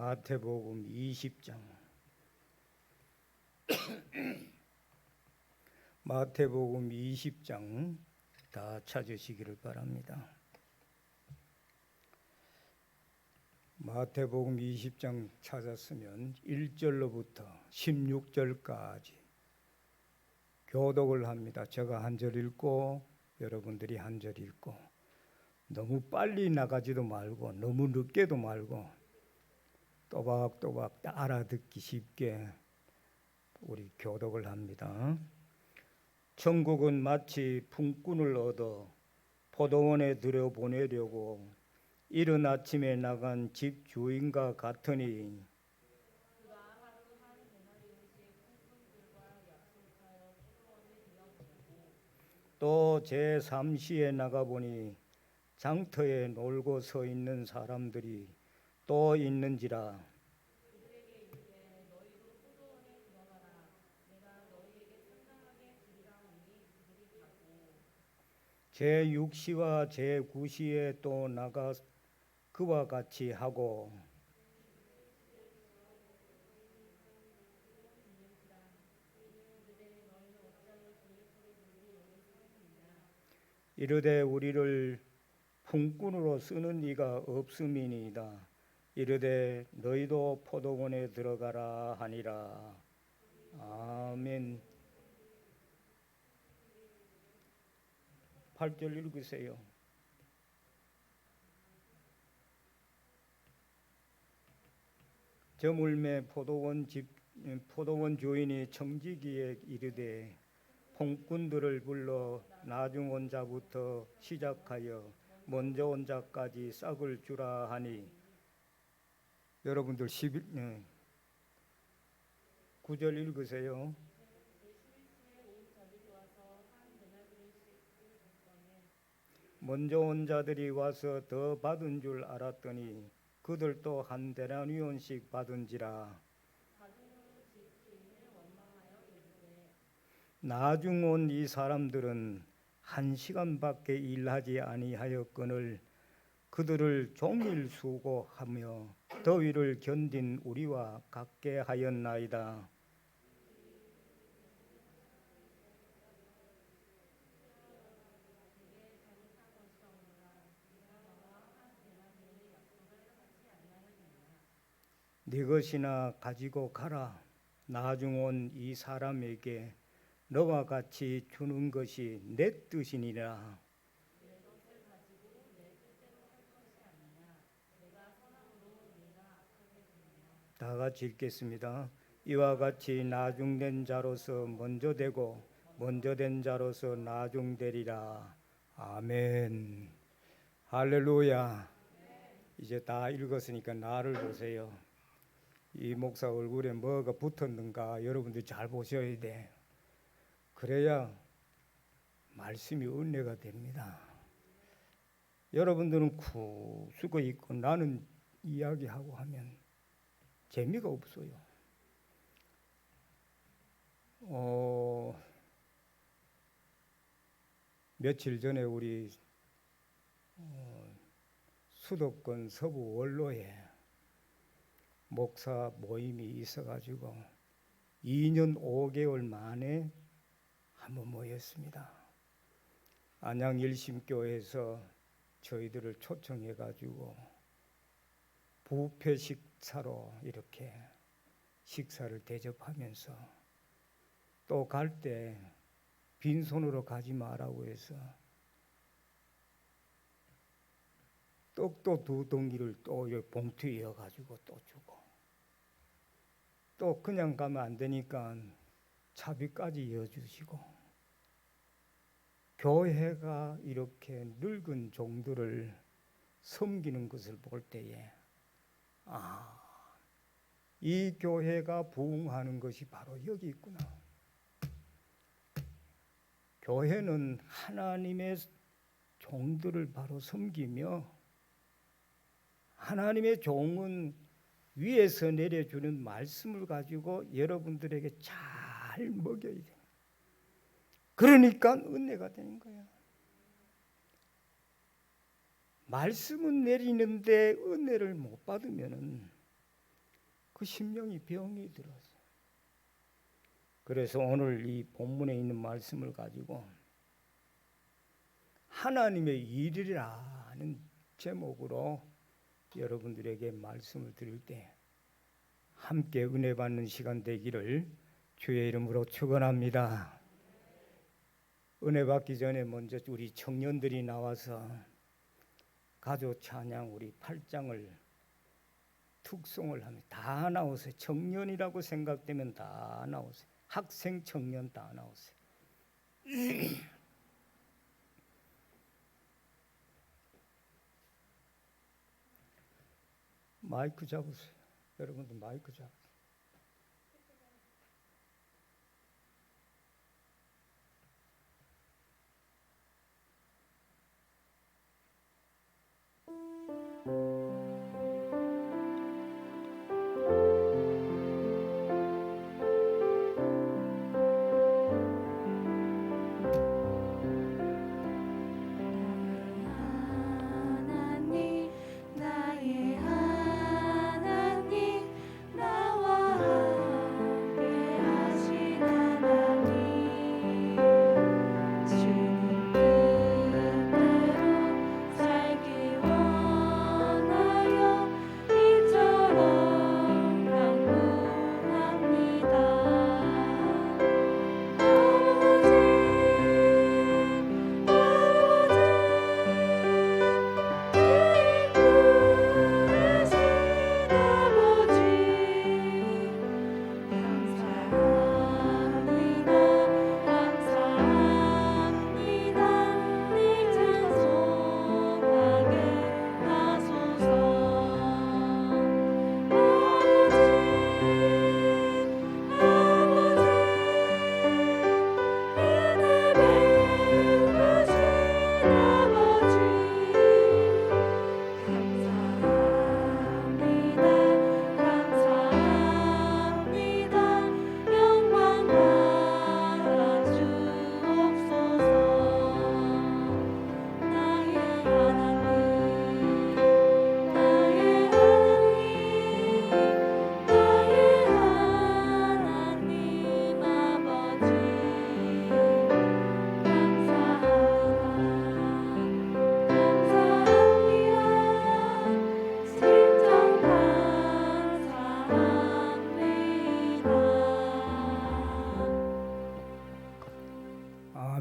마태복음 20장 마태복음 20장 다 찾으시기를 바랍니다. 마태복음 20장 찾았으면 1절로부터 16절까지 교독을 합니다. 제가 한 절 읽고 여러분들이 한 절 읽고, 너무 빨리 나가지도 말고 너무 늦게도 말고 또박또박 알아듣기 쉽게 우리 교독을 합니다. 천국은 마치 품꾼을 얻어 포도원에 들여보내려고 이른 아침에 나간 집 주인과 같으니, 또 제3시에 나가보니 장터에 놀고 서 있는 사람들이 또 있는지라. 제6시와 제9시에 또 나가 그와 같이 하고, 이르되 우리를 품꾼으로 쓰는 이가 없음이니이다. 이르되 너희도 포도원에 들어가라 하니라. 아멘. 8절 읽으세요. 저물매 포도원 주인이 청지기에 이르되 품꾼들을 불러 나중 온 자부터 시작하여 먼저 온 자까지 싹을 주라 하니, 여러분들 9절 읽으세요. 먼저 온 자들이 와서 더 받은 줄 알았더니 그들도 한 데나리온씩 받은지라. 나중 온 이 사람들은 1시간밖에 일하지 아니하였거늘 그들을 종일 수고하며 더위를 견딘 우리와 같게 하였나이다. 네 것이나 가지고 가라. 나중 온 이 사람에게 너와 같이 주는 것이 내 뜻이니라. 다 같이 읽겠습니다. 이와 같이 나중된 자로서 먼저 되고 먼저 된 자로서 나중되리라. 아멘. 할렐루야. 이제 다 읽었으니까 나를 보세요. 이 목사 얼굴에 뭐가 붙었는가 여러분들 잘 보셔야 돼. 그래야 말씀이 은혜가 됩니다. 여러분들은 쿡 쓰고 있고 나는 이야기하고 하면 재미가 없어요. 며칠 전에 우리 수도권 서부 원로에 목사 모임이 있어가지고 2년 5개월 만에 한번 모였습니다. 안양 일심교회에서 저희들을 초청해가지고 부페 식사로 이렇게 식사를 대접하면서, 또 갈 때 빈손으로 가지 마라고 해서 떡도 2덩이를 또 봉투에 이어가지고 또 주고, 또 그냥 가면 안 되니까 차비까지 이어주시고, 교회가 이렇게 늙은 종들을 섬기는 것을 볼 때에 이 교회가 부흥하는 것이 바로 여기 있구나. 교회는 하나님의 종들을 바로 섬기며, 하나님의 종은 위에서 내려주는 말씀을 가지고 여러분들에게 잘 먹여야 돼. 그러니까 은혜가 되는 거야. 말씀은 내리는데 은혜를 못 받으면은 그 심령이 병이 들었어요. 그래서 오늘 이 본문에 있는 말씀을 가지고 하나님의 일이라는 제목으로 여러분들에게 말씀을 드릴 때 함께 은혜 받는 시간 되기를 주의 이름으로 축원합니다. 은혜 받기 전에 먼저 우리 청년들이 나와서 가족 찬양 우리 8장을 특송을 하면 다 나오세요. 청년이라고 생각되면 다 나오세요. 학생, 청년 다 나오세요. 마이크 잡으세요. 여러분들 마이크 잡으세요.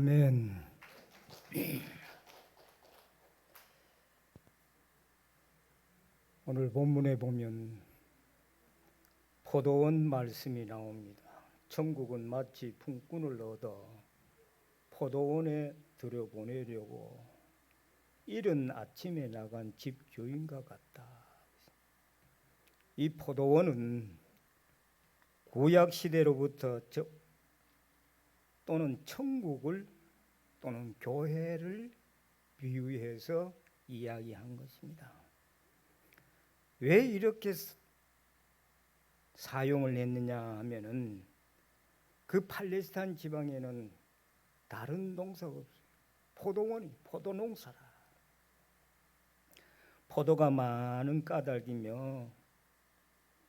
아멘. 오늘 본문에 보면 포도원 말씀이 나옵니다. 천국은 마치 품꾼을 얻어 포도원에 들여보내려고 이른 아침에 나간 집주인과 같다. 이 포도원은 구약 시대로부터 또는 천국을 또는 교회를 비유해서 이야기한 것입니다. 왜 이렇게 사용을 했느냐 하면은 그 팔레스타인 지방에는 다른 농사가 없어요. 포도원이 포도농사라. 포도가 많은 까닭이며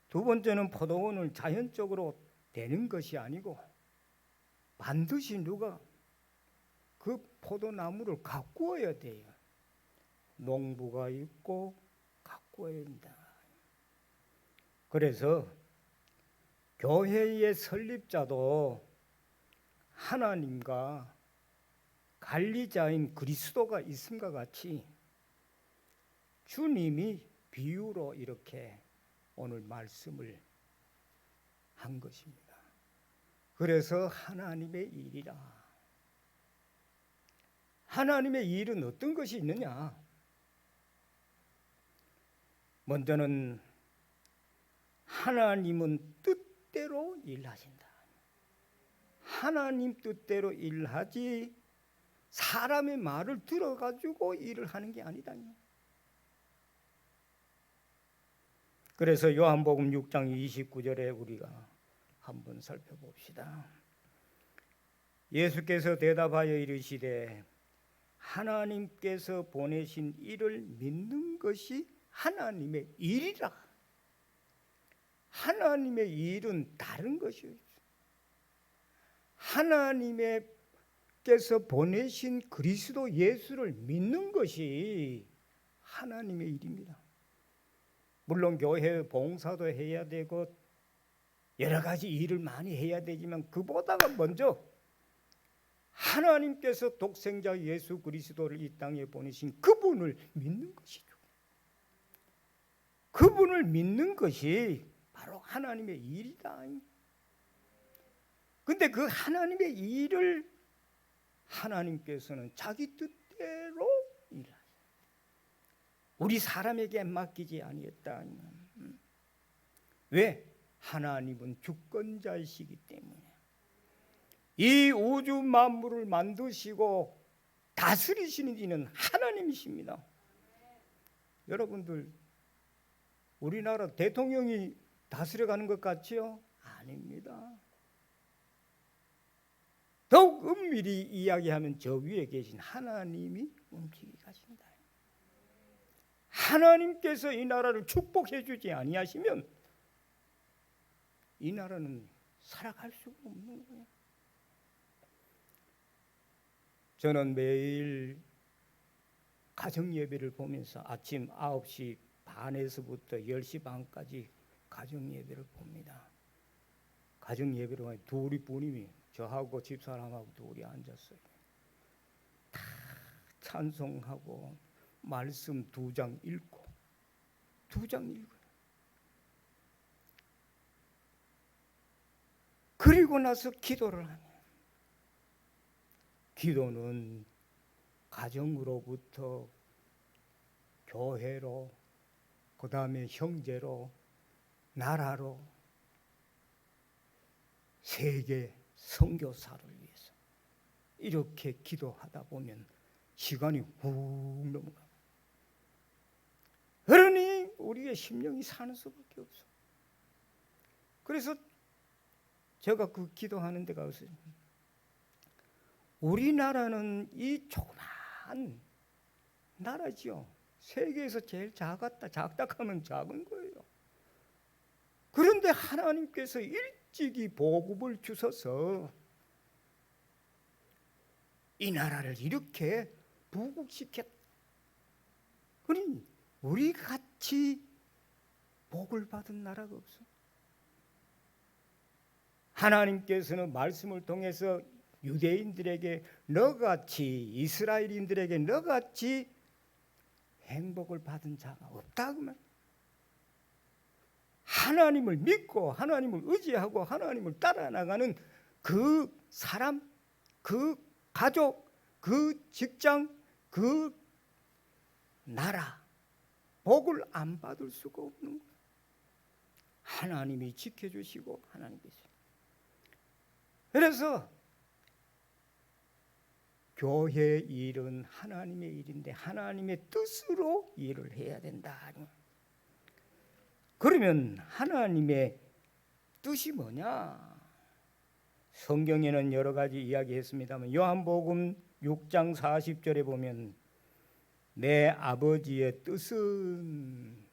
두 번째는 포도원을 자연적으로 되는 것이 아니고 반드시 누가 그 포도나무를 가꾸어야 돼요. 농부가 있고 가꾸어야 합니다. 그래서 교회의 설립자도 하나님과 관리자인 그리스도가 있음과 같이 주님이 비유로 이렇게 오늘 말씀을 한 것입니다. 그래서 하나님의 일이라. 하나님의 일은 어떤 것이 있느냐? 먼저는 하나님은 뜻대로 일하신다. 하나님 뜻대로 일하지 사람의 말을 들어가지고 일을 하는 게 아니다. 그래서 요한복음 6장 29절에 우리가 한번 살펴봅시다. 예수께서 대답하여 이르시되 하나님께서 보내신 이를 믿는 것이 하나님의 일이라. 하나님의 일은 다른 것이요. 하나님께서 보내신 그리스도 예수를 믿는 것이 하나님의 일입니다. 물론 교회 봉사도 해야 되고 여러 가지 일을 많이 해야 되지만 그보다가 먼저 하나님께서 독생자 예수 그리스도를 이 땅에 보내신 그분을 믿는 것이죠. 그분을 믿는 것이 바로 하나님의 일이다. 근데 그 하나님의 일을 하나님께서는 자기 뜻대로 일하셔. 우리 사람에게 맡기지 아니했다. 왜? 하나님은 주권자이시기 때문에. 이 우주 만물을 만드시고 다스리시는 이는 하나님이십니다. 여러분들 우리나라 대통령이 다스려가는 것 같지요? 아닙니다. 더욱 엄밀히 이야기하면 저 위에 계신 하나님이 움직이 가신다. 하나님께서 이 나라를 축복해 주지 아니하시면 이 나라는 살아갈 수가 없는 거예요. 저는 매일 가정 예배를 보면서 아침 9시 반에서부터 10시 반까지 가정 예배를 봅니다. 가정 예배로 둘이 부님이 저하고 집사람하고 둘이 앉았어요. 다 찬송하고 말씀 2장 읽고 2장 읽어요. 그리고 나서 기도를 하면 기도는 가정으로부터 교회로 그 다음에 형제로 나라로 세계 선교사를 위해서 이렇게 기도하다 보면 시간이 훅 넘어가. 그러니 우리의 심령이 사는 수밖에 없어. 그래서 제가 그 기도하는 데가 없어요. 우리나라는 이 조그만 나라지요. 세계에서 제일 작다 하면 작은 거예요. 그런데 하나님께서 일찍이 복음을 주셔서 이 나라를 이렇게 부국시켰다. 그러니 우리 같이 복을 받은 나라가 없어. 하나님께서는 말씀을 통해서 유대인들에게 너같이 이스라엘인들에게 너같이 행복을 받은 자가 없다 그 말. 하나님을 믿고 하나님을 의지하고 하나님을 따라 나가는 그 사람, 그 가족, 그 직장, 그 나라 복을 안 받을 수가 없는 거예요. 하나님이 지켜주시고 하나님께서. 그래서 교회 일은 하나님의 일인데 하나님의 뜻으로 일을 해야 된다. 그러면 하나님의 뜻이 뭐냐? 성경에는 여러 가지 이야기했습니다만 요한복음 6장 40절에 보면 내 아버지의 뜻은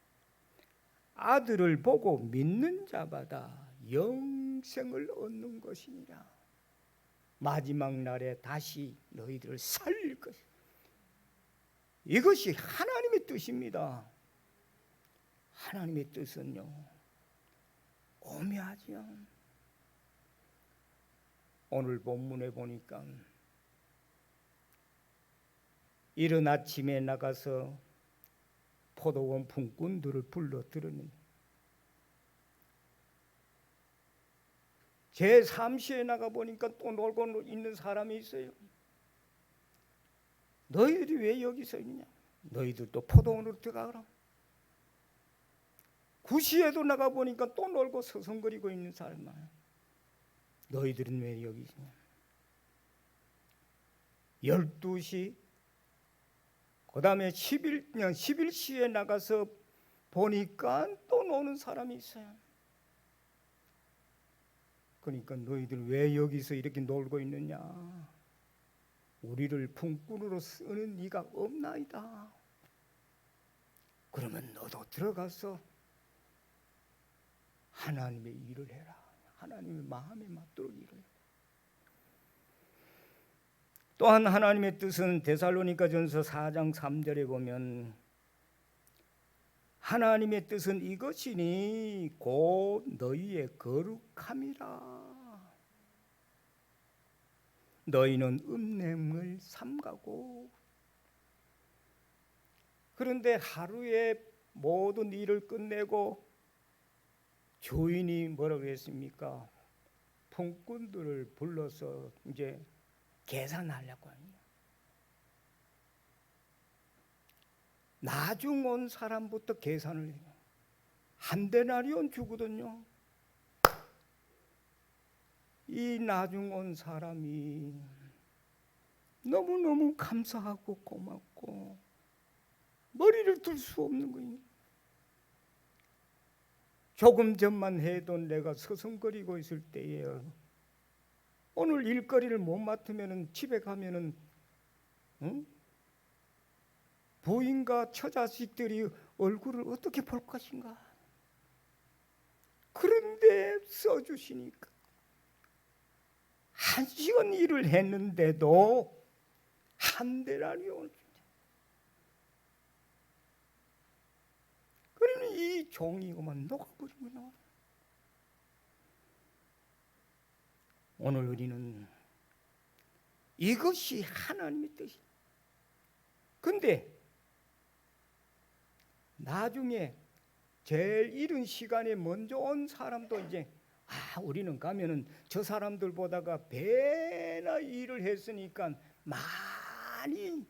아들을 보고 믿는 자마다 영생을 얻는 것이니라. 마지막 날에 다시 너희들을 살릴 것이다. 이것이 하나님의 뜻입니다. 하나님의 뜻은요 오묘하지요. 오늘 본문에 보니까 이른 아침에 나가서 포도원 품꾼들을 불러들으니 제3시에 나가보니까 또 놀고 있는 사람이 있어요. 너희들이 왜 여기서 있냐? 너희들도 포도원으로 들어가라. 9시에도 나가보니까 또 놀고 서성거리고 있는 사람 많아요. 너희들은 왜 여기 있냐? 12시 그 다음에 11시에 나가서 보니까 또 노는 사람이 있어요. 그러니까 너희들 왜 여기서 이렇게 놀고 있느냐? 우리를 품꾼으로 쓰는 이가 없나이다. 그러면 너도 들어가서 하나님의 일을 해라. 하나님의 마음에 맞도록 일을 해라. 또한 하나님의 뜻은 데살로니가전서 4장 3절에 보면 하나님의 뜻은 이것이니 곧 너희의 거룩함이라. 너희는 음행을 삼가고. 그런데 하루에 모든 일을 끝내고 주인이 뭐라고 했습니까? 품꾼들을 불러서 이제 계산하려고 합니다. 나중 온 사람부터 계산을 해요. 한 데나리온 주거든요. 이 나중 온 사람이 너무너무 감사하고 고맙고 머리를 들 수 없는 거예요. 조금 전만 해도 내가 서성거리고 있을 때에 오늘 일거리를 못 맡으면 집에 가면은 부인과 처자식들이 얼굴을 어떻게 볼 것인가. 그런데 써주시니까 1시간 일을 했는데도 한 데나리온. 그러니 이 종이고만 녹아버리구나. 오늘 우리는 이것이 하나님의 뜻이에요. 근데 나중에 제일 이른 시간에 먼저 온 사람도 이제 우리는 가면은 저 사람들보다가 배나 일을 했으니까 많이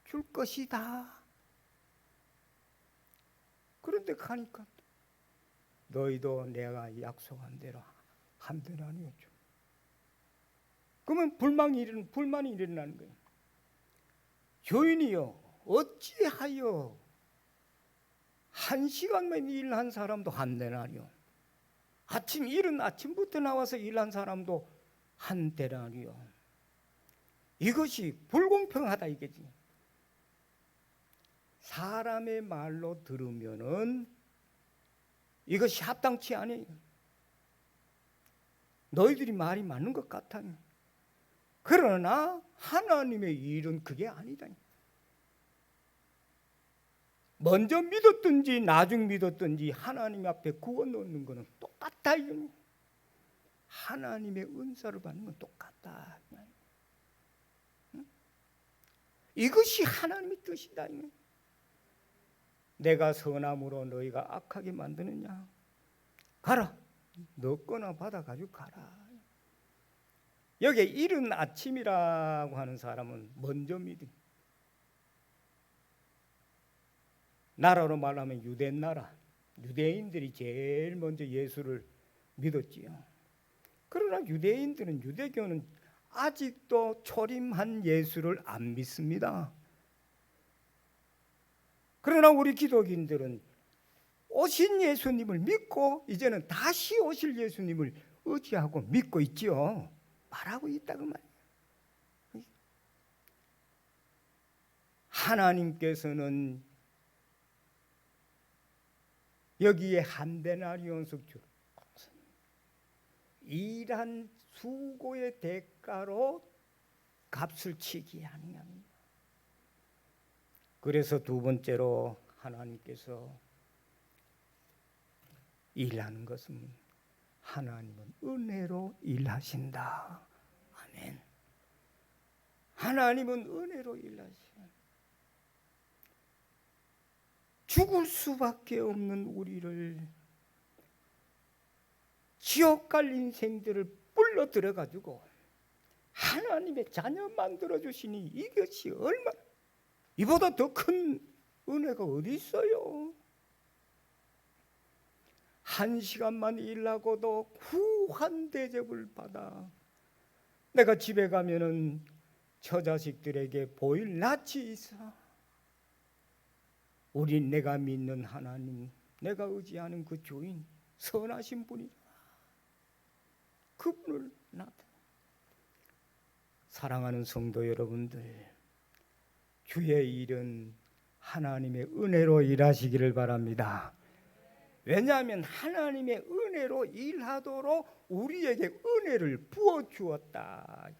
줄 것이다. 그런데 가니까 너희도 내가 약속한 대로 한 데나리온 줘. 그러면 불만이 일어나는 거예요. 주인이요, 어찌하여 1시간만 일한 사람도 한 데나리온, 이른 아침부터 나와서 일한 사람도 한 데나리온. 이것이 불공평하다 이거지. 사람의 말로 들으면은 이것이 합당치 않아요. 너희들이 말이 맞는 것 같아. 그러나 하나님의 일은 그게 아니다. 먼저 믿었든지 나중 믿었든지 하나님 앞에 구원 얻는 것은 똑같다. 하나님의 은사를 받는 건 똑같다. 이것이 하나님의 뜻이다. 내가 선함으로 너희가 악하게 만드느냐? 가라. 너 거나 받아가지고 가라. 여기에 이른 아침이라고 하는 사람은 먼저 믿음. 나라로 말하면 유대 나라, 유대인들이 제일 먼저 예수를 믿었지요. 그러나 유대인들은, 유대교는 아직도 초림한 예수를 안 믿습니다. 그러나 우리 기독인들은 오신 예수님을 믿고 이제는 다시 오실 예수님을 의지하고 믿고 있지요. 말하고 있다고 말이에요. 하나님께서는 여기에 한 데나리온씩 주라. 일한 수고의 대가로 값을 치기 아니합니다. 그래서 두 번째로 하나님께서 일하는 것은 하나님은 은혜로 일하신다. 아멘. 하나님은 은혜로 일하신다. 죽을 수밖에 없는 우리를, 지옥 갈 인생들을 불러 들어가지고 하나님의 자녀 만들어 주시니 이것이 얼마나, 이보다 더 큰 은혜가 어디 있어요? 1시간만 일하고도 후한 대접을 받아. 내가 집에 가면은 처자식들에게 보일 낯이 있어. 우린 내가 믿는 하나님, 내가 의지하는 그 주인, 선하신 분이다. 그분을 나타내. 사랑하는 성도 여러분들, 주의 일은 하나님의 은혜로 일하시기를 바랍니다. 왜냐하면 하나님의 은혜로 일하도록 우리에게 은혜를 부어 주었다.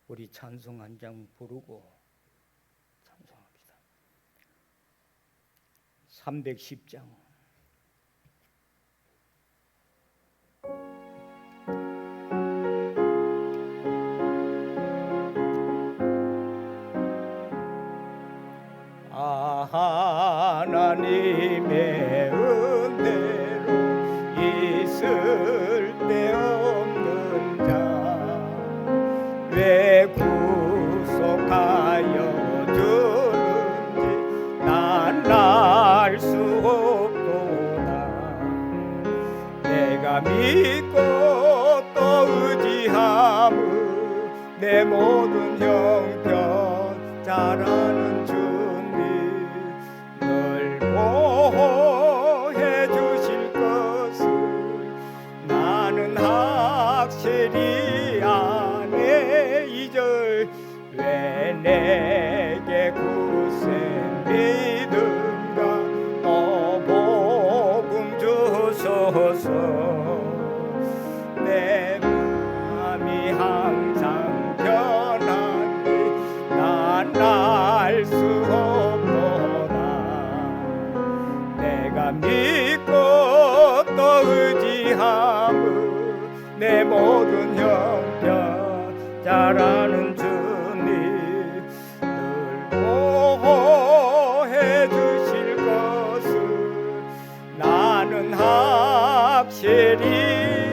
우리 찬송 한 장 부르고 찬송합시다. 310장. 하나님의 은혜로 있을 데 없는 자 왜 구속하여 주는지 난 알 수 없도다. 내가 믿고 또 의지함은 내 모든 형편 잘 아는 주님 늘 보호해 주실 것을 나는 확실히 아네. 2절 왜 내게 굳센 믿음과 복음 주소서. 내 마음이 항상 편하니 난 알 수 없도다. 내가 믿고 또 의지함은 내 모든 형편 잘 아는 주님 늘 보호해 주실 것을 나는 확실히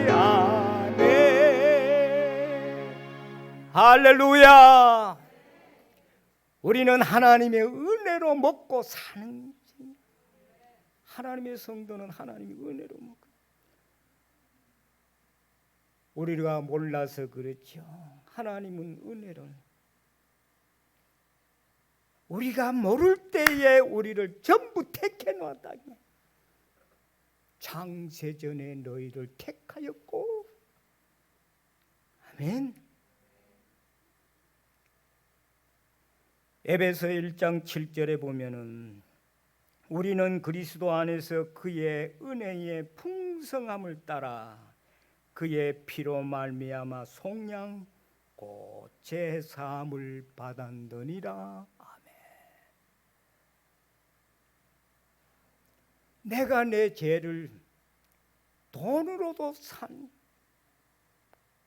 아네. 할렐루야. 우리는 하나님의 은혜로 먹고 사는 거지. 하나님의 성도는 하나님의 은혜로 먹고. 우리가 몰라서 그렇죠. 하나님은 은혜를 우리가 모를 때에 우리를 전부 택해 놓았다. 창세전에 너희를 택하였고. 아멘. 에베소 1장 7절에 보면은 우리는 그리스도 안에서 그의 은혜의 풍성함을 따라 그의 피로 말미암아 속량 곧 제사함을 받았느니라. 아멘. 내가 내 죄를 돈으로도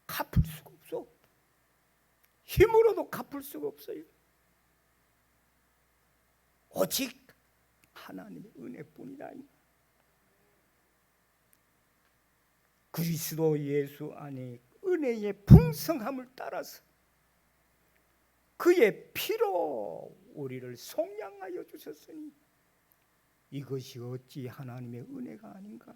갚을 수가 없어. 힘으로도 갚을 수가 없어요. 오직 하나님의 은혜뿐이다. 그리스도 예수 안에 은혜의 풍성함을 따라서 그의 피로 우리를 속량하여 주셨으니 이것이 어찌 하나님의 은혜가 아닌가.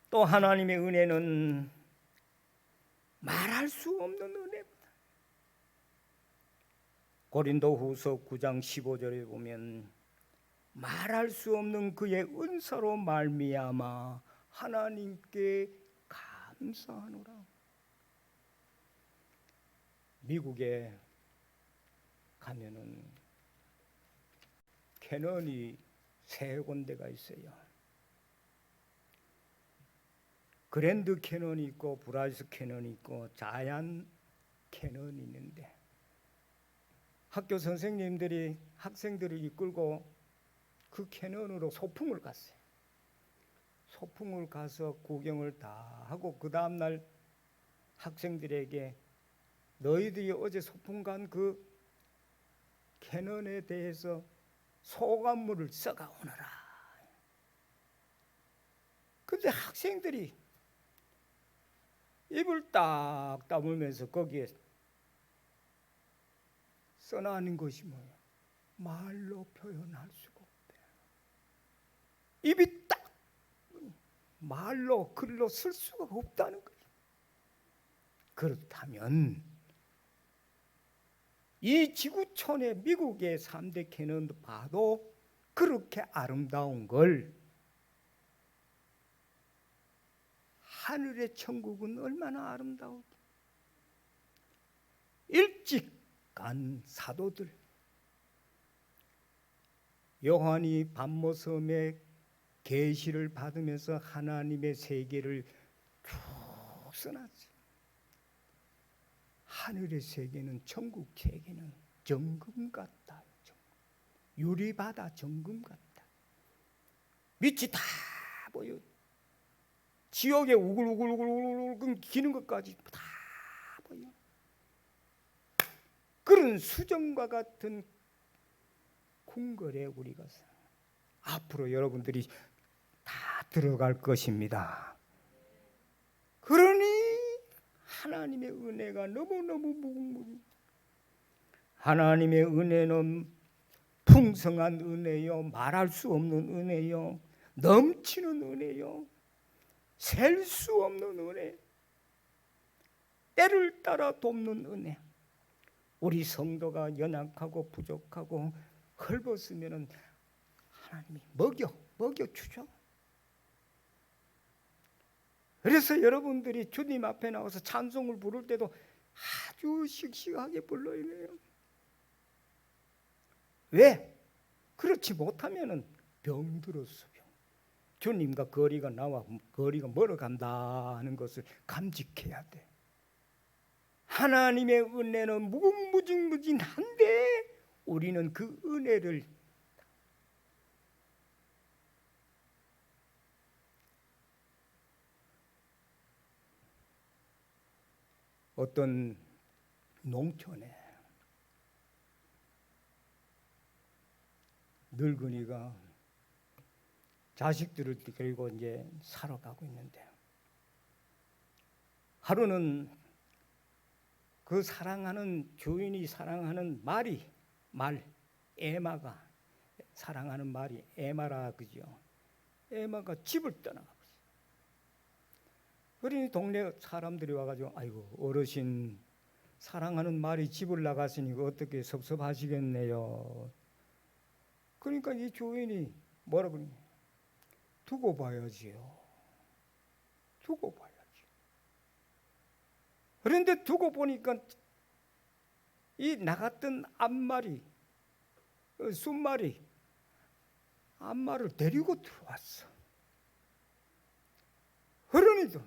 또 하나님의 은혜는 말할 수 없는 은혜입니다. 고린도후서 9장 15절에 보면 말할 수 없는 그의 은사로 말미암아 하나님께 감사하노라. 미국에 가면은 캐논이 3군데가 있어요. 그랜드 캐논이 있고 브라이스 캐논이 있고 자이언트 캐논이 있는데 학교 선생님들이 학생들을 이끌고 그 캐논으로 소풍을 갔어요. 소풍을 가서 구경을 다 하고 그 다음날 학생들에게 너희들이 어제 소풍 간 그 캐논에 대해서 소감물을 써가 오너라. 근데 학생들이 입을 딱 다물면서 거기에 써나는 것이 뭐예요? 말로 표현할 수가 없대. 입이 딱 말로 글로 쓸 수가 없다는 거예요. 그렇다면 이 지구촌의 미국의 3대 캐논도 봐도 그렇게 아름다운 걸 하늘의 천국은 얼마나 아름다울까. 일찍 간 사도들, 요한이 밤모섬에 계시를 받으면서 하나님의 세계를 쭉 써놨지. 하늘의 세계는, 천국 세계는 정금 같다. 유리바다 정금 같다. 밑이 다 보여. 지옥에 우글우글우글우글 기는 것까지 다 보여. 그런 수정과 같은 궁궐에 우리가 앞으로 여러분들이 다 들어갈 것입니다. 그러니 하나님의 은혜가 너무너무 무궁무진. 하나님의 은혜는 풍성한 은혜요, 말할 수 없는 은혜요, 넘치는 은혜요, 셀 수 없는 은혜, 때를 따라 돕는 은혜. 우리 성도가 연약하고 부족하고 헐벗으면 하나님이 먹여주죠. 그래서 여러분들이 주님 앞에 나와서 찬송을 부를 때도 아주 씩씩하게 불러야 돼요. 왜? 그렇지 못하면 병들었어. 주님과 거리가 멀어간다 하는 것을 감직해야 돼. 하나님의 은혜는 무궁무진무진한데 우리는 그 은혜를 어떤 농촌에 늙은이가 자식들을 데리고 이제 살아가고 있는데, 하루는 그 주인이 사랑하는 에마가, 사랑하는 말이 에마라 그죠. 에마가 집을 떠나가고 있어요. 그러니 동네 사람들이 와가지고, 아이고 어르신, 사랑하는 말이 집을 나갔으니 어떻게 섭섭하시겠네요. 그러니까 이 주인이 뭐라 그러냐, 두고 봐야지요. 두고 봐야지. 그런데 두고 보니까 이 나갔던 순말이 암말을 데리고 들어왔어. 그러니까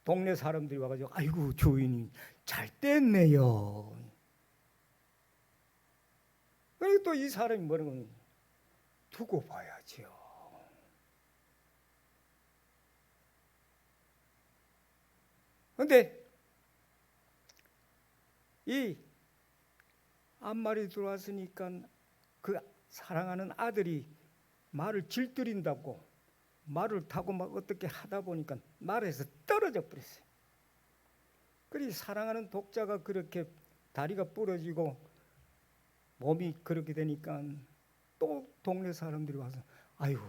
동네 사람들이 와가지고, 아이고 주인이 잘 뗐네요. 그리고 또 이 사람이 뭐라고 하냐, 두고 봐야지요. 그런데 이 암말이 들어왔으니까 그 사랑하는 아들이 말을 질뜨린다고 말을 타고 막 어떻게 하다 보니까 말에서 떨어져 버렸어요. 그리 사랑하는 독자가 그렇게 다리가 부러지고 몸이 그렇게 되니까 또 동네 사람들이 와서, 아이고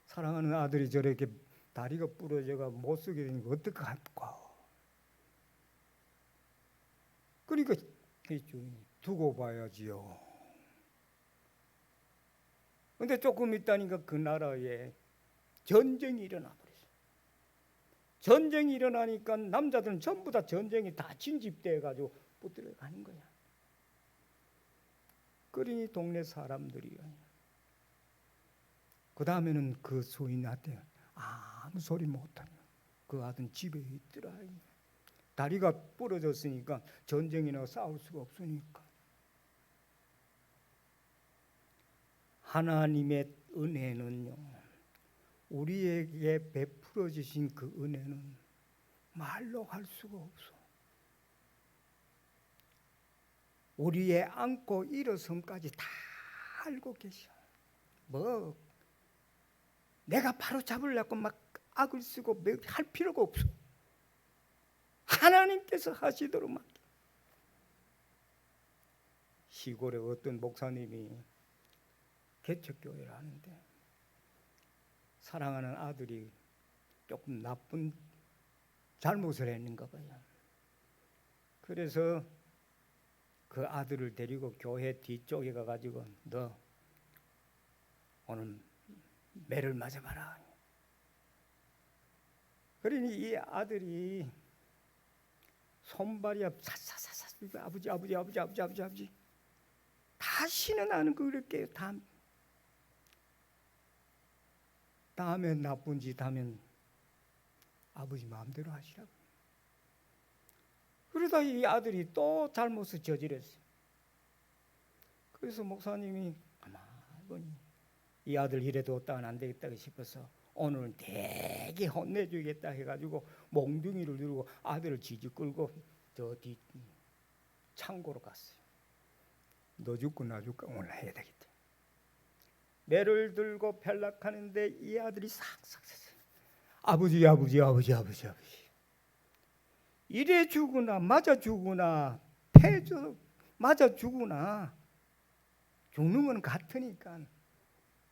사랑하는 아들이 저렇게 다리가 부러져가 못 쓰게 되니까 어떡할까. 그러니까 두고 봐야지요. 근데 조금 있다니까 그 나라에 전쟁이 일어나 버렸어요. 전쟁이 일어나니까 남자들은 전부 다 전쟁이 다 진집돼 가지고 붙들어 가는 거야. 그러니 동네 사람들이 그 다음에는 그 소인한테 아무 소리 못하냐. 그 아들은 집에 있더라. 다리가 부러졌으니까 전쟁이나 싸울 수가 없으니까. 하나님의 은혜는요, 우리에게 베풀어 주신 그 은혜는 말로 할 수가 없어. 우리의 안고 일어섬까지 다 알고 계셔. 뭐 내가 바로 잡으려고 막 악을 쓰고 할 필요가 없어. 하나님께서 하시도록 막. 시골에 어떤 목사님이 개척교회를 하는데 사랑하는 아들이 조금 나쁜 잘못을 했는가 봐요. 그래서 그 아들을 데리고 교회 뒤쪽에 가가지고, 너 오늘 매를 맞아봐라. 그러니 이 아들이 손발이 사사사사 아버지. 다시는 안 그럴게요. 다음에 나쁜 짓 하면 아버지 마음대로 하시라고. 그러다 이 아들이 또 잘못을 저질렀어요. 그래서 목사님이 가만히 이 아들 이래도 따는 안 되겠다 싶어서 오늘은 되게 혼내주겠다 해가지고 몽둥이를 들고 아들을 지지 끌고 저 뒤 창고로 갔어요. 너 죽고 나 죽고 오늘 해야 되겠다. 매를 들고 편락하는데 이 아들이 싹싹 아버지 이래 주구나 맞아 주구나 패줘 맞아 주구나 죽는 건 같으니까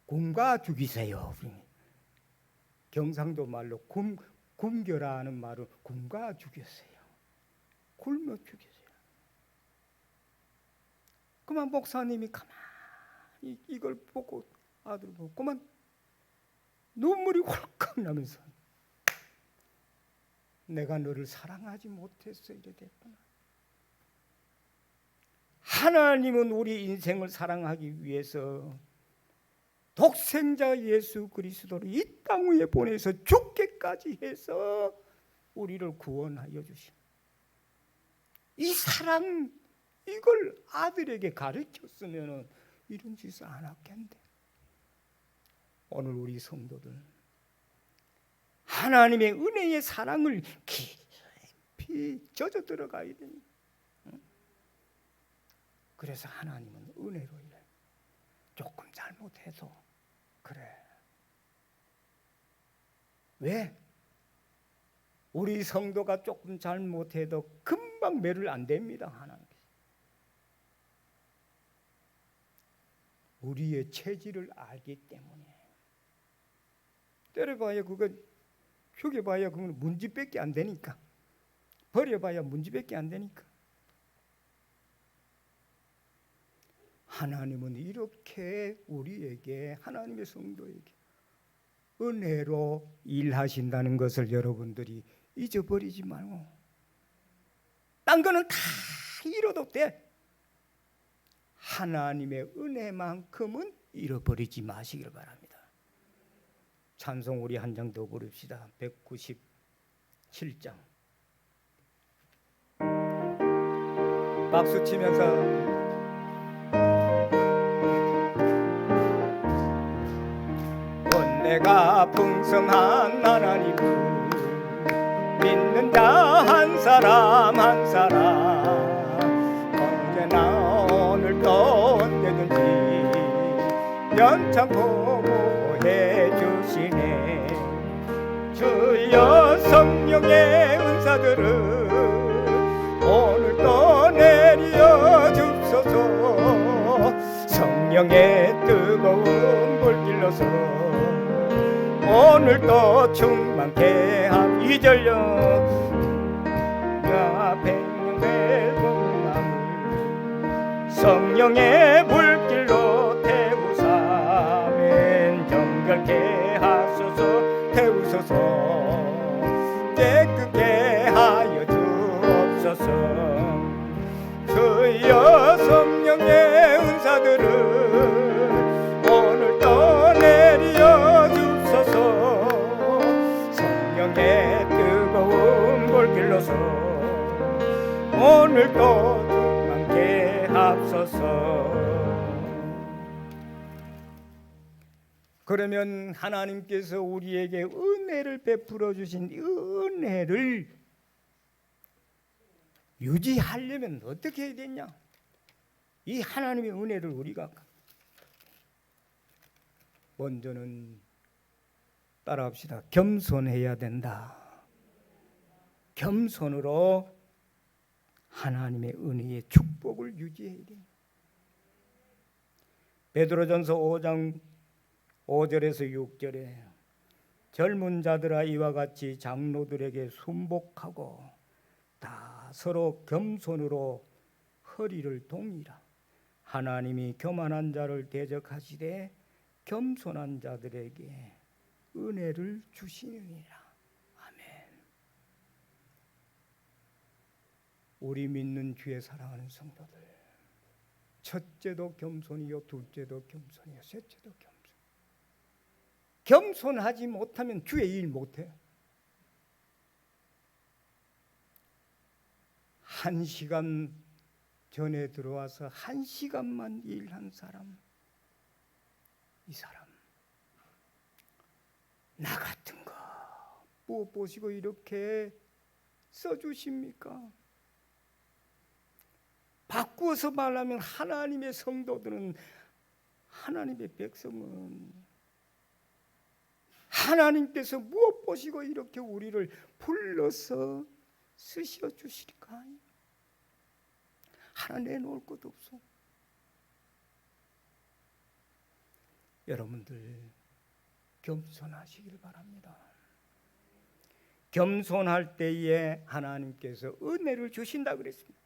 굶가 죽이세요. 경상도 말로 굶겨라는 말은 굶가 죽였어요. 굶어 죽였어요. 그만 목사님이 가만히 이걸 보고 아들 보고 그만 눈물이 홀컥 나면서 내가 너를 사랑하지 못했어 이래 됐구나. 하나님은 우리 인생을 사랑하기 위해서 독생자 예수 그리스도를 이 땅 위에 보내서 죽게까지 해서 우리를 구원하여 주신 이 사랑 이걸 아들에게 가르쳤으면 이런 짓을 안 했겠는데 오늘 우리 성도들 하나님의 은혜의 사랑을 깊이 젖어 들어가야 되니 그래서 하나님은 은혜로 이래 조금 잘못해도 그래 왜? 우리 성도가 조금 잘못해도 금방 매를 안 됩니다. 하나님 우리의 체질을 알기 때문에 때려봐야 그거 죽여봐야 그건 문지밖에 안 되니까 버려봐야 문지밖에 안 되니까 하나님은 이렇게 우리에게 하나님의 성도에게 은혜로 일하신다는 것을 여러분들이 잊어버리지 말고 딴 거는 다 잃어도 돼. 하나님의 은혜만큼은 잃어버리지 마시길 바랍니다. 찬송 우리 한 장 더 부릅시다. 197장 박수 치면서 은혜가 풍성한 하나님을 믿는 자 한 사람 한 사람 언제나 오늘도 언제든지 연창 보호해 주시네. 주여 성령의 은사들을 오늘도 내려 주소서. 성령의 뜨거운 불길로서 오늘도 충만케 함. 2절요 백년의 복음을 성령의 불길로 태우사면 정결케 하소서. 태우소서 깨끗게 하여 주옵소서. 주여 성령의 은사들을 오늘도 내려 주소서. 성령의 뜨거운 불길로서 오늘도 충만케 하소서. 그러면 하나님께서 우리에게 은혜를 베풀어 주신 이 은혜를 유지하려면 어떻게 해야 되냐? 이 하나님의 은혜를 우리가 먼저는 따라합시다. 겸손해야 된다. 겸손으로 하나님의 은혜의 축복을 유지해야 됩니다. 베드로전서 5장 5절에서 6절에 젊은 자들아 이와 같이 장로들에게 순복하고 다 서로 겸손으로 허리를 동이라. 하나님이 교만한 자를 대적하시되 겸손한 자들에게 은혜를 주시느니라. 아멘. 우리 믿는 주의 사랑하는 성도들, 첫째도 겸손이요, 둘째도 겸손이요, 셋째도 겸손. 겸손하지 못하면 주의 일 못해. 1시간 전에 들어와서 1시간만 일한 사람, 이 사람 나 같은 거 무엇 보시고 이렇게 써주십니까? 바꾸어서 말하면 하나님의 성도들은, 하나님의 백성은 하나님께서 무엇 보시고 이렇게 우리를 불러서 쓰셔 주실까? 하나 내놓을 것도 없어. 여러분들 겸손하시길 바랍니다. 겸손할 때에 하나님께서 은혜를 주신다 그랬습니다.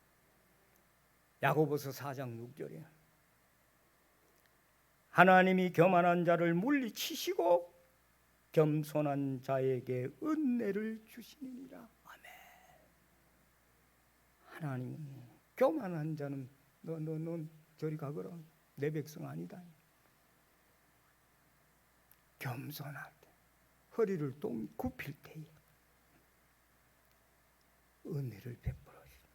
야고보서 4장 6절에 하나님이 교만한 자를 물리치시고 겸손한 자에게 은혜를 주시니라. 아멘. 하나님은 교만한 자는 넌 저리 가거라, 내 백성 아니다. 겸손할 때, 허리를 굽힐 때에 은혜를 베풀어 주십니다.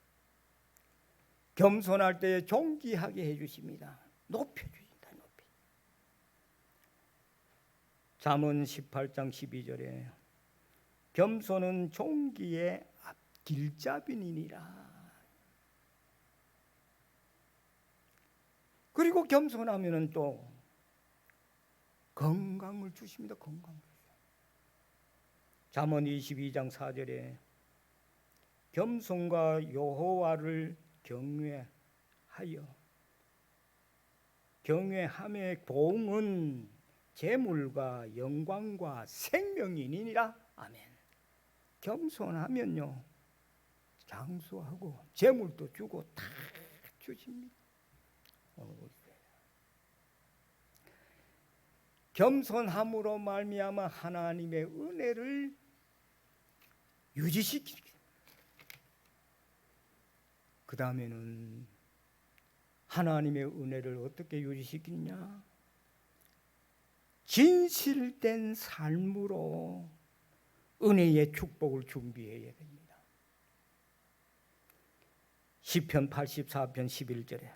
겸손할 때에 존귀하게 해주십니다. 높여주신다. 높이. 잠언 18장 12절에 겸손은 존귀의 길잡이니라. 그리고 겸손하면은 또 건강을 주십니다. 건강을. 잠언 22장 4절에 겸손과 여호와를 경외함의 보응은 재물과 영광과 생명이니라. 아멘. 겸손하면요, 장수하고 재물도 주고 다 주십니다. 겸손함으로 말미암아 하나님의 은혜를 유지시키기. 그 다음에는 하나님의 은혜를 어떻게 유지시키냐? 진실된 삶으로 은혜의 축복을 준비해야 됩니다. 시편 84편 11절에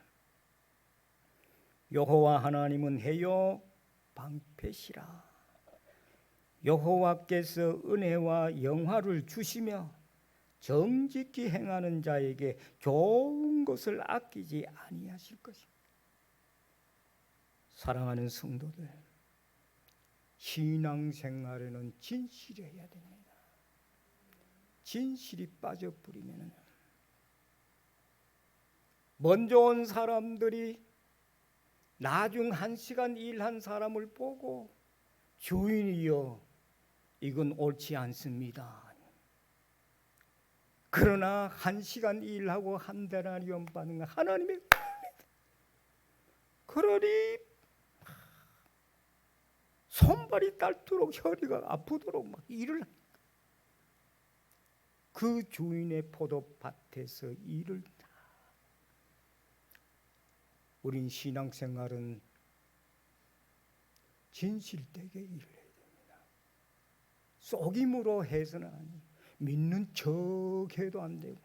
여호와 하나님은 해요 방패시라. 여호와께서 은혜와 영화를 주시며 정직히 행하는 자에게 좋은 것을 아끼지 아니하실 것입니다. 사랑하는 성도들, 신앙생활에는 진실해야 됩니다. 진실이 빠져버리면 먼저 온 사람들이 나중 1시간 일한 사람을 보고 주인이여 이건 옳지 않습니다. 그러나 1시간 일하고 한 데나리온 받는 건 하나님의 은혜입니다. 그러니 손발이 닳도록 허리가 아프도록 막 일을 그 주인의 포도밭에서 일을 다. 우린 신앙생활은 진실되게 일을 해야 됩니다. 속임으로 해서는 아니에요. 믿는 척 해도 안 되고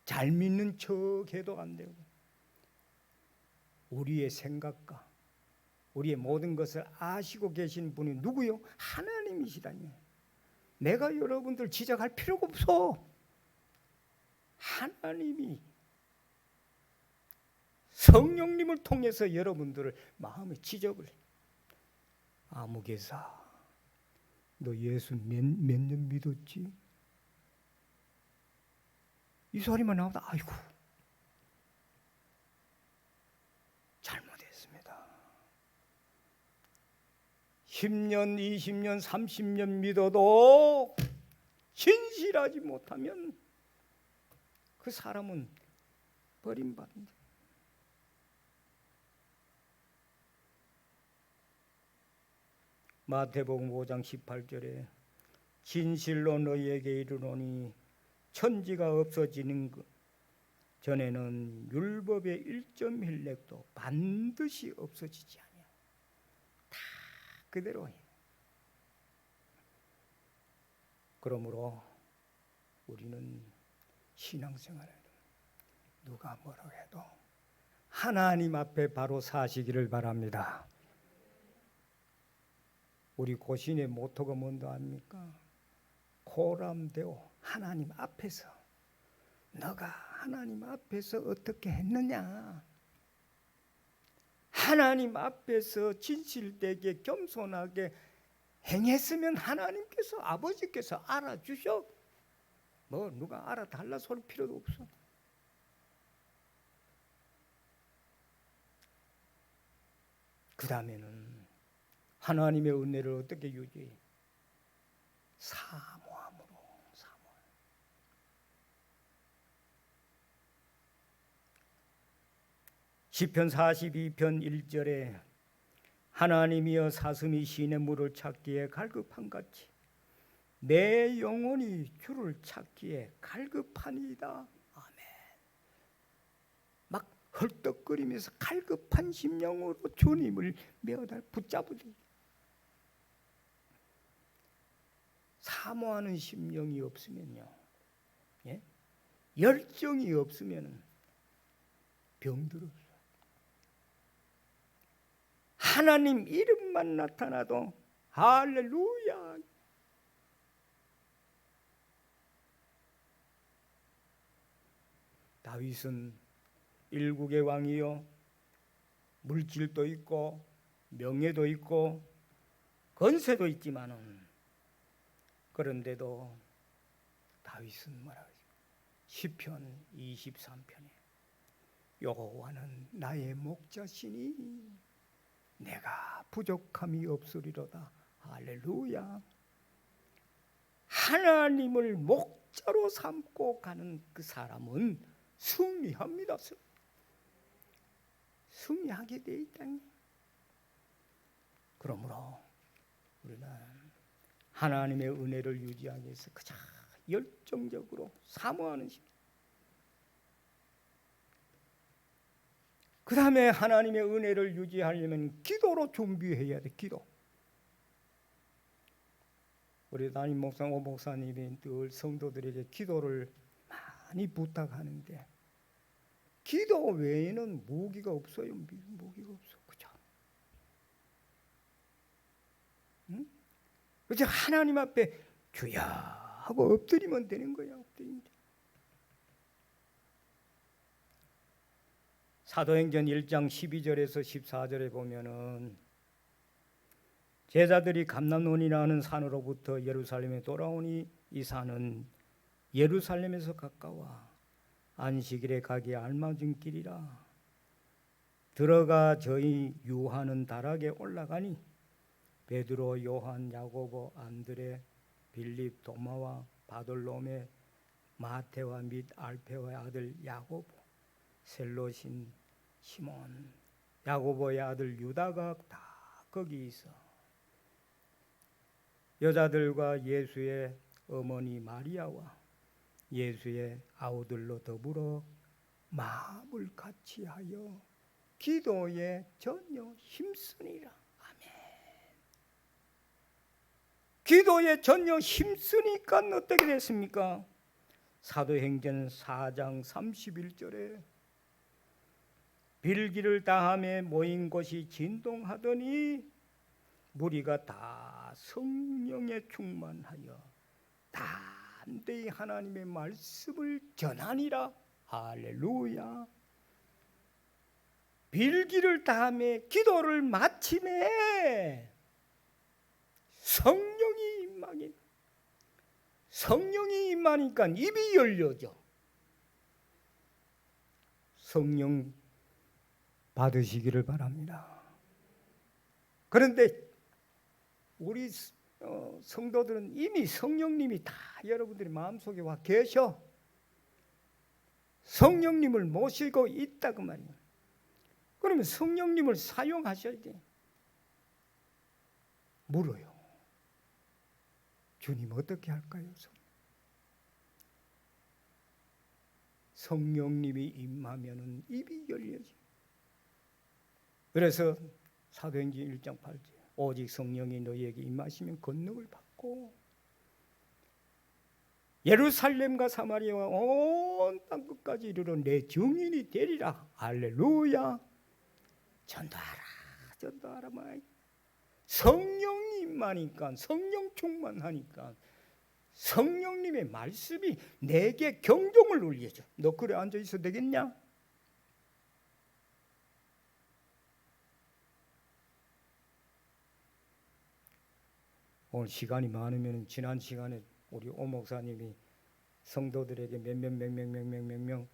잘 믿는 척 해도 안 되고 우리의 생각과 우리의 모든 것을 아시고 계신 분이 누구요? 하나님이시다니. 내가 여러분들 지적할 필요가 없어. 하나님이 성령님을 통해서 여러분들을 마음에 지적을 해. 아무개사 너 예수 몇 년 믿었지? 이 소리만 나오다 아이고 잘못했습니다. 10년, 20년, 30년 믿어도 진실하지 못하면 그 사람은 버림받는다. 마태복음 5장 18절에 진실로 너희에게 이르노니 천지가 없어지는 것 전에는 율법의 1.1획도 반드시 없어지지 않아요. 다 그대로 해. 그러므로 우리는 신앙생활을 누가 뭐라고 해도 하나님 앞에 바로 사시기를 바랍니다. 우리 고신의 모토가 뭔지 압니까? 코람데오, 하나님 앞에서. 너가 하나님 앞에서 어떻게 했느냐? 하나님 앞에서 진실되게 겸손하게 행했으면 하나님께서, 아버지께서 알아주셔. 뭐 누가 알아달라 소리 필요도 없어. 그 다음에는 하나님의 은혜를 어떻게 유지해? 사모함으로. 시편 42편 1절에 하나님이여 사슴이 시내 물을 찾기에 갈급한같이 내 영혼이 주를 찾기에 갈급하니이다. 아멘. 막 헐떡거리면서 갈급한 심령으로 주님을 메어다 붙잡으리. 사모하는 심령이 없으면요, 예? 열정이 없으면 병들어요. 하나님 이름만 나타나도 할렐루야. 다윗은 일국의 왕이요, 물질도 있고 명예도 있고 권세도 있지만은, 그런데도 다윗은 뭐라고 하죠? 시편 23편에 여호와는 나의 목자시니 내가 부족함이 없으리로다. 할렐루야. 하나님을 목자로 삼고 가는 그 사람은 승리합니다. 승리하게 돼 있다. 그러므로 우리는 하나님의 은혜를 유지하기 위해서 가장 열정적으로 사모하는 심. 그 다음에 하나님의 은혜를 유지하려면 기도로 준비해야 돼. 기도. 우리 담임 목사 오 목사님이 늘 성도들에게 기도를 많이 부탁하는데, 기도 외에는 무기가 없어요. 무기가 없어. 그죠? 응? 그저 하나님 앞에 주야 하고 엎드리면 되는 거야. 엎드리면 돼. 사도행전 1장 12절에서 14절에 보면은 제자들이 감람논이라는 산으로부터 예루살렘에 돌아오니 이 산은 예루살렘에서 가까워 안식일에 가기에 알맞은 길이라. 들어가 저희 유하는 다락에 올라가니 베드로, 요한, 야고보, 안드레, 빌립, 도마와 바돌로메, 마테와 및 알페와의 아들 야고보, 셀롯인 시몬, 야고보의 아들 유다가 다 거기 있어. 여자들과 예수의 어머니 마리아와 예수의 아우들로 더불어 마음을 같이하여 기도에 전혀 힘쓰니라. 아멘. 기도에 전혀 힘쓰니까 어떻게 됐습니까? 사도행전 4장 31절에 빌기를 다함에 모인 곳이 진동하더니 무리가 다 성령에 충만하여 담대히 하나님의 말씀을 전하니라. 할렐루야. 빌기를 다함에 기도를 마침에 성령이 임하니, 성령이 임하니까 입이 열려져. 성령 받으시기를 바랍니다. 그런데 우리 성도들은 이미 성령님이 다 여러분들의 마음속에 와 계셔. 성령님을 모시고 있다 그 말이에요. 그러면 성령님을 사용하셔야 돼. 물어요. 주님 어떻게 할까요? 성령님이 임하면은 입이 열려져. 그래서 사도행전 1장 8절 오직 성령이 너희에게 임하시면 권능을 받고 예루살렘과 사마리아와 온 땅 끝까지 이르러 내 증인이 되리라. 할렐루야. 전도하라, 전도하라. 성령이 임하니까, 성령 충만하니까 성령님의 말씀이 내게 경종을 울려줘. 너 그래 앉아 있어도 되겠냐? 오늘 시간이 많으면 지난 시간에 우리 오 목사님이 성도들에게 몇 명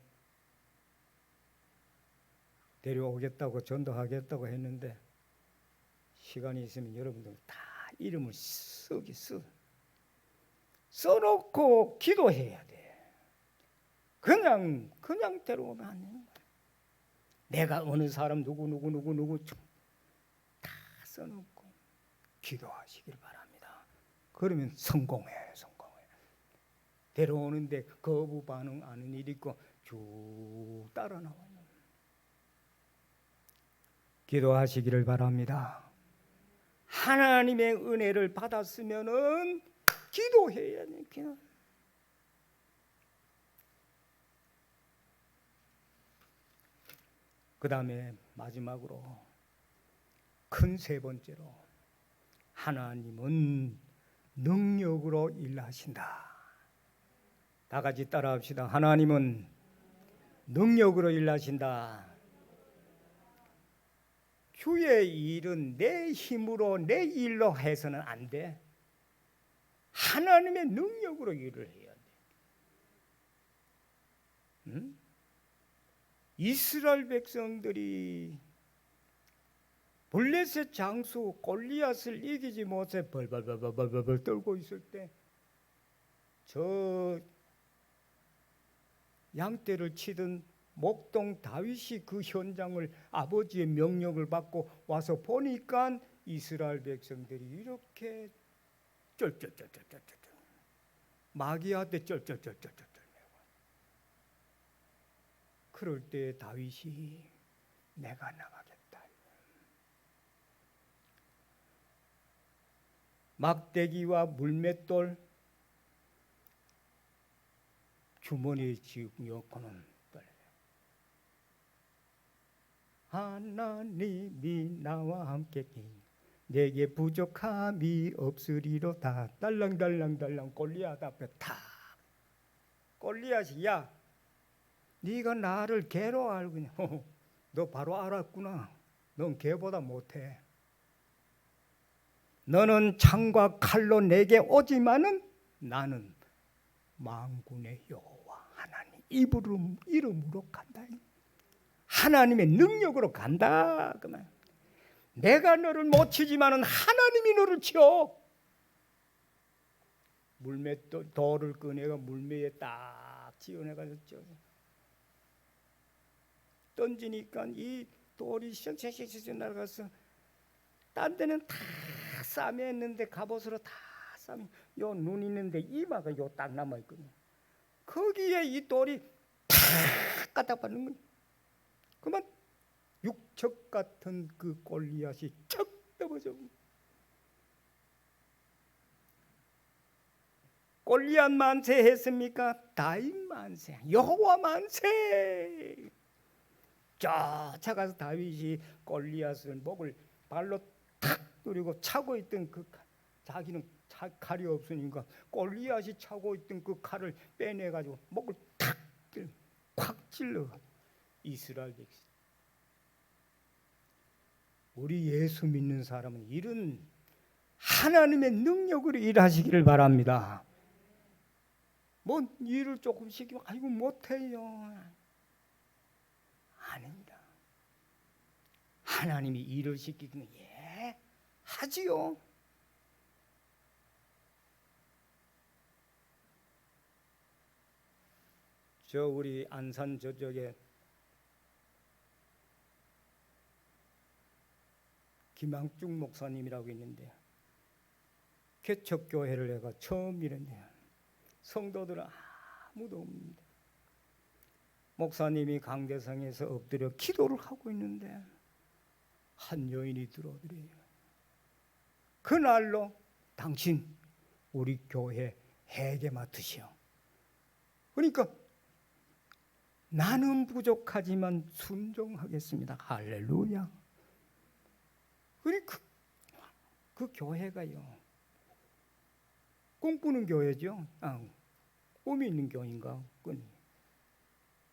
데려오겠다고 전도하겠다고 했는데 시간이 있으면 여러분들 다 이름을 써놓고 기도해야 돼. 그냥 데려오면 안 되는 거야. 내가 어느 사람 누구 다 써놓고 기도하시길 바랍니다. 그러면 성공해. 데려오는데 거부 반응하는 일이 있고 쭉 따라 나와요. 기도하시기를 바랍니다. 하나님의 은혜를 받았으면은 기도해야 돼. 기도. 그 다음에 마지막으로 큰 세 번째로 하나님은 능력으로 일하신다. 다 같이 따라합시다. 하나님은 능력으로 일하신다. 주의 일은 내 힘으로 내 일로 해서는 안 돼. 하나님의 능력으로 일을 해야 돼. 응? 이스라엘 백성들이 블레셋 장수 골리앗을 이기지 못해 벌벌 떨고 있을 때 저 양떼를 치던 목동 다윗이 그 현장을 아버지의 명령을 받고 와서 보니까 이스라엘 백성들이 이렇게 쩔쩔쩔쩔쩔쩔 마귀한테 쩔쩔쩔쩔쩔 그럴 때 다윗이 내가 나가겠다. 막대기와 물맷돌 주머니에 쥐고는 하나님이 나와 함께니 내게 부족함이 없으리로다. 달랑달랑 골리앗 앞에 다 골리앗이 야 네가 나를 개로 알고 너 바로 알았구나. 넌 개보다 못해. 너는 창과 칼로 내게 오지만은 나는 만군의 여호와 하나님 이름으로 간다. 하나님의 능력으로 간다. 그만. 내가 너를 못 치지만은 하나님이 너를 쳐. 돌을 꺼내가 물매에 딱 지어내가지고 던지니까 이 돌이 슉슉슉슉 날아가서 딴 데는 다 싸매했는데 갑옷으로 다 싸매. 요 눈 있는데 이마가 요 딱 남아 있거든요. 거기에 이 돌이 탁 갖다 받는 거예요. 그만 육척 같은 그 골리앗이 척 넘어져. 골리앗 만세 했습니까? 다윗 만세, 여호와 만세. 쫓아가서 다윗이 골리앗을 목을 발로 탁 누리고 차고 있던 그 자기는 칼이 없으니까 골리앗이 차고 있던 그 칼을 빼내가지고 목을 탁 찔러. 이스라엘 백성. 우리 예수 믿는 사람은 이런 하나님의 능력으로 일하시기를 바랍니다. 뭐 일을 조금 시키면 아이고 못해요. 아닙니다. 하나님이 일을 시키면 하지요. 저 우리 안산 저쪽에 김항중 목사님이라고 있는데 개척교회를 내가 처음 이랬네요. 성도들은 아무도 없는데 목사님이 강대상에서 엎드려 기도를 하고 있는데 한 여인이 들어오더래요. 그날로 당신 우리 교회 회계 맡으시오. 그러니까 나는 부족하지만 순종하겠습니다. 할렐루야. 그러니까 그 교회가요, 꿈꾸는 교회죠. 꿈이 있는 교회인가?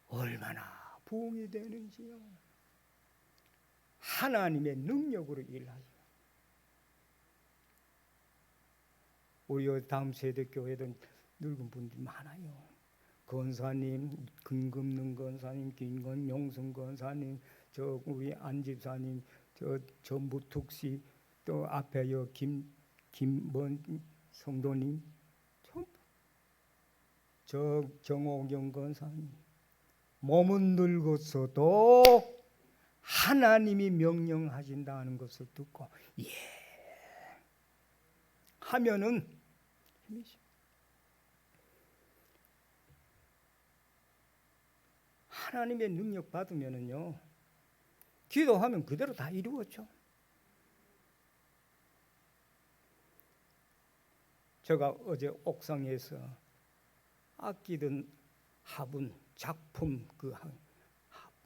얼마나 부흥이 되는지요. 하나님의 능력으로 일하죠. 우리 다음 세대 교회도 늙은 분들이 많아요. 권사님, 금금능 권사님, 김건용순 권사님, 저 우리 안집사님, 저 전부특씨, 또 앞에 김먼 성도님, 저 정호경 권사님, 몸은 늙었어도 하나님이 명령하신다는 것을 듣고 예 하면은 힘이죠. 하나님의 능력 받으면은요, 기도하면 그대로 다 이루어져. 제가 어제 옥상에서 아끼던 화분, 작품 그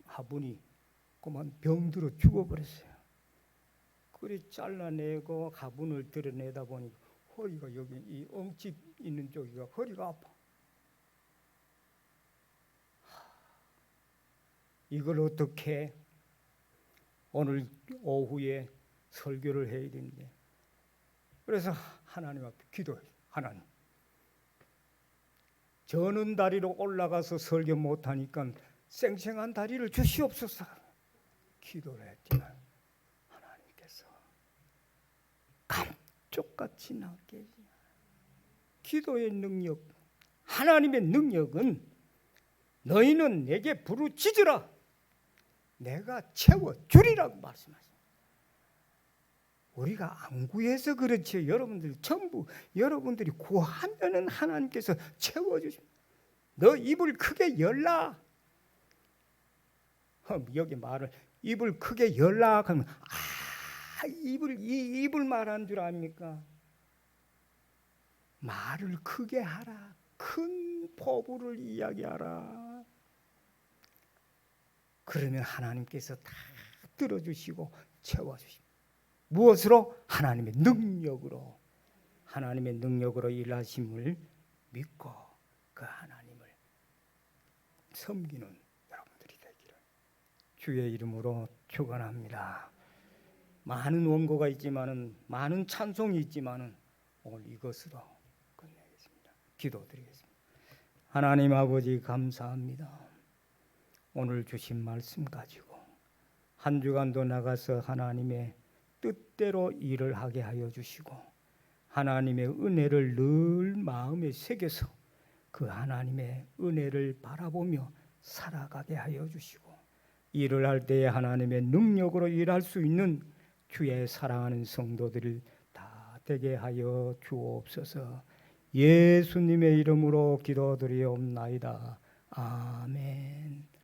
화분이 그만 병들어 죽어버렸어요. 그리 잘라내고 화분을 드러내다 보니 허리가 여기 이 엉집 있는 쪽이가 허리가 아파. 이걸 어떻게 오늘 오후에 설교를 해야 되는데, 그래서 하나님 앞에 기도해요. 하나님, 저는 다리로 올라가서 설교 못하니까 쌩쌩한 다리를 주시옵소서. 기도를 했지만 하나님께서 감쪽같이 나게 해주시고, 기도의 능력, 하나님의 능력은 너희는 내게 부르짖으라 내가 채워주리라고 말씀하십니다. 우리가 안 구해서 그렇지 여러분들 전부 여러분들이 구하면은 하나님께서 채워주십니다. 너 입을 크게 열라. 여기 말을 입을 크게 열라 하면 이 입을 말한 줄 압니까? 말을 크게 하라. 큰 포부를 이야기하라. 그러면 하나님께서 다 들어주시고 채워주십니다. 무엇으로? 하나님의 능력으로. 하나님의 능력으로 일하심을 믿고 그 하나님을 섬기는 여러분들이 되기를 주의 이름으로 축원합니다. 많은 원고가 있지만은, 많은 찬송이 있지만은 오늘 이것으로 끝내겠습니다. 기도드리겠습니다. 하나님 아버지 감사합니다. 오늘 주신 말씀 가지고 한 주간도 나가서 하나님의 뜻대로 일을 하게 하여 주시고, 하나님의 은혜를 늘 마음에 새겨서 그 하나님의 은혜를 바라보며 살아가게 하여 주시고, 일을 할 때에 하나님의 능력으로 일할 수 있는 주의 사랑하는 성도들을 다 되게 하여 주옵소서. 예수님의 이름으로 기도드리옵나이다. 아멘.